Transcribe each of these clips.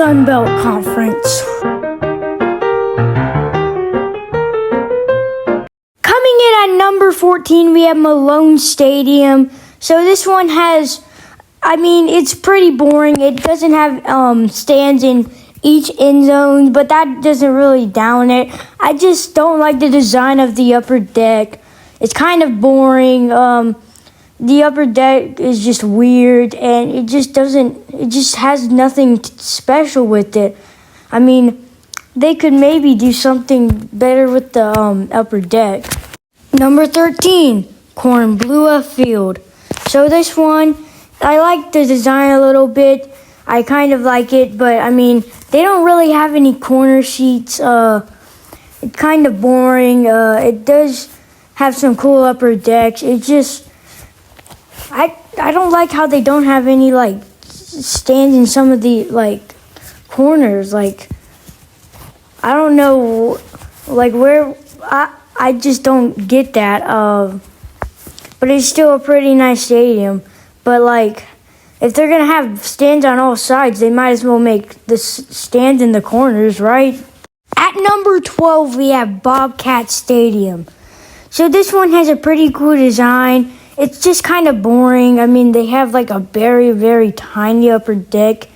Sun Belt Conference. Coming in at number 14, we have Malone Stadium. So this one has, it's pretty boring. It doesn't have stands in each end zone, but that doesn't really down it. I just don't like the design of the upper deck. It's kind of boring. The upper deck is just weird, and it just has nothing special with it. They could maybe do something better with the upper deck. Number 13, Kornblue Field. So this one, I like the design a little bit. I kind of like it, but they don't really have any corner seats. It's kind of boring. It does have some cool upper decks. It just, I don't like how they don't have any stands in some of the corners. I don't know where. I just don't get that. But it's still a pretty nice stadium. But if they're gonna have stands on all sides, they might as well make the stands in the corners, right? At number 12, we have Bobcat Stadium. So this one has a pretty cool design. It's just kind of boring. They have a very, very tiny upper deck.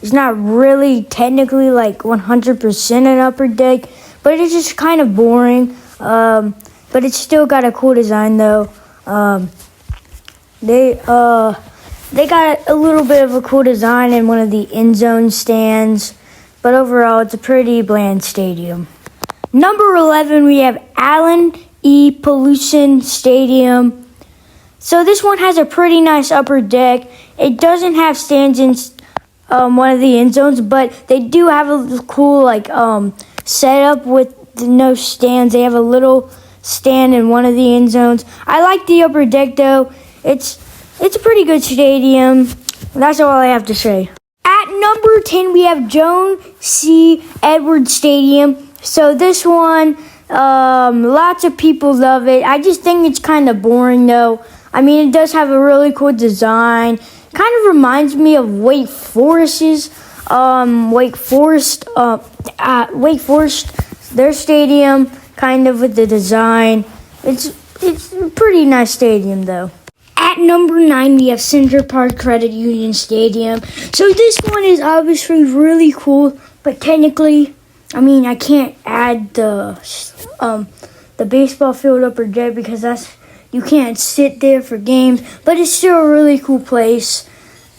It's not really technically 100% an upper deck, but it's just kind of boring. But it's still got a cool design though. They got a little bit of a cool design in one of the end zone stands, but overall it's a pretty bland stadium. Number 11, we have Allen E. Pelusin Stadium. So this one has a pretty nice upper deck. It doesn't have stands in one of the end zones, but they do have a cool setup with no stands. They have a little stand in one of the end zones. I like the upper deck though. It's a pretty good stadium. That's all I have to say. At number 10, we have Joan C. Edwards Stadium. So this one, lots of people love it. I just think it's kind of boring though. It does have a really cool design. Kind of reminds me of Wake Forest's. Wake Forest, their stadium, kind of with the design. It's a pretty nice stadium though. At number 9, we have Center Park Credit Union Stadium. So this one is obviously really cool, but technically, I can't add the baseball field upper deck because you can't sit there for games, but it's still a really cool place.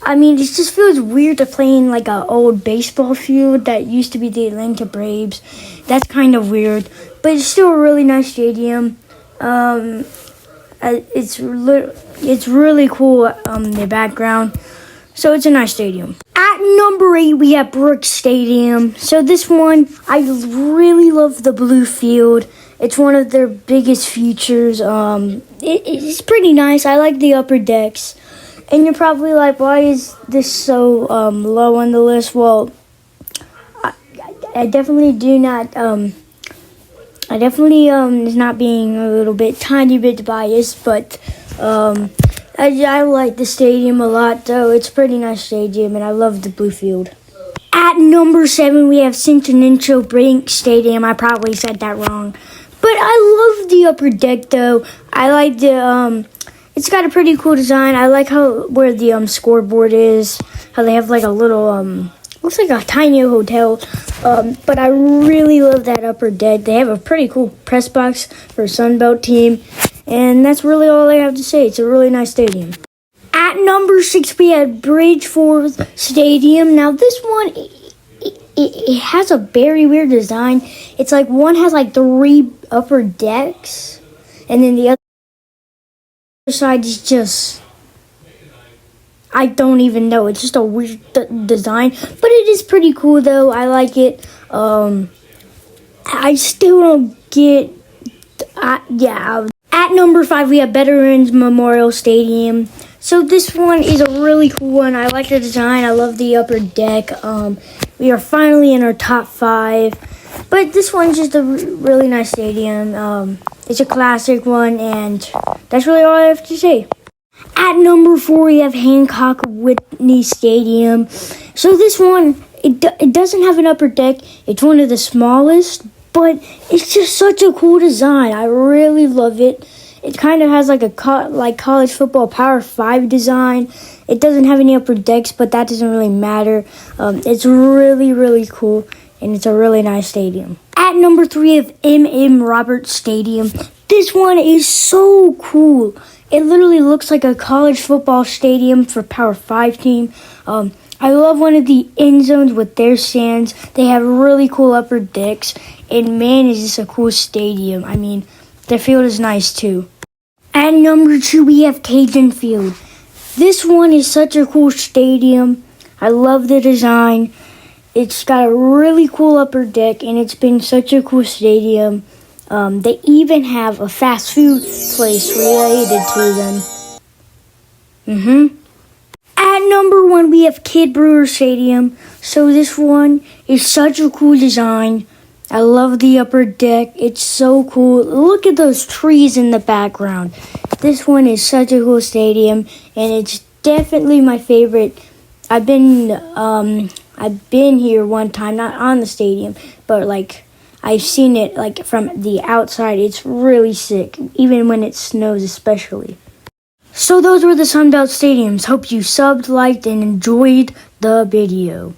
It just feels weird to play in an old baseball field that used to be the Atlanta Braves. That's kind of weird, but it's still a really nice stadium. It's really cool, the background. So it's a nice stadium. At number 8, we have Brooks Stadium. So this one, I really love the blue field. It's one of their biggest features. It's pretty nice. I like the upper decks. And you're probably like, why is this so low on the list? Well, I definitely do not. I definitely is not being a tiny bit biased, but I like the stadium a lot, though. It's a pretty nice stadium, and I love the blue field. At number 7, we have Centennial Bank Stadium. I probably said that wrong, but I love the upper deck, though. I like the It's got a pretty cool design. I like where the scoreboard is. How they have a little looks like a tiny hotel. But I really love that upper deck. They have a pretty cool press box for a Sunbelt team. And that's really all I have to say. It's a really nice stadium. At number 6, we have Bridgeforth Stadium. Now this one, it has a very weird design. It's one has 3 upper decks, and then the other side is just, I don't even know. It's just a weird design, but it is pretty cool though. I like it. I still don't get. At number 5, we have Veterans Memorial Stadium. So this one is a really cool one. I like the design. I love the upper deck. We are finally in our top 5. But this one's just a really nice stadium. It's a classic one, and that's really all I have to say. At number 4, we have Hancock Whitney Stadium. So this one, it doesn't have an upper deck. It's one of the smallest, but it's just such a cool design. I really love it. It kind of has like a college football Power 5 design. It doesn't have any upper decks, but that doesn't really matter. It's really, really cool, and it's a really nice stadium. At number 3 of M.M. Roberts Stadium, this one is so cool. It literally looks like a college football stadium for Power 5 team. I love one of the end zones with their stands. They have really cool upper decks, and man, is this a cool stadium. I mean, their field is nice too. At number 2, we have Cajun Field. This one is such a cool stadium. I love the design. It's got a really cool upper deck, and it's been such a cool stadium. They even have a fast food place related to them. At number 1, we have Kidd Brewer Stadium. So this one is such a cool design. I love the upper deck. It's so cool. Look at those trees in the background. This one is such a cool stadium, and it's definitely my favorite. I've been here one time, not on the stadium, but like I've seen it like from the outside. It's really sick, even when it snows especially. So those were the Sunbelt stadiums. Hope you subbed, liked, and enjoyed the video.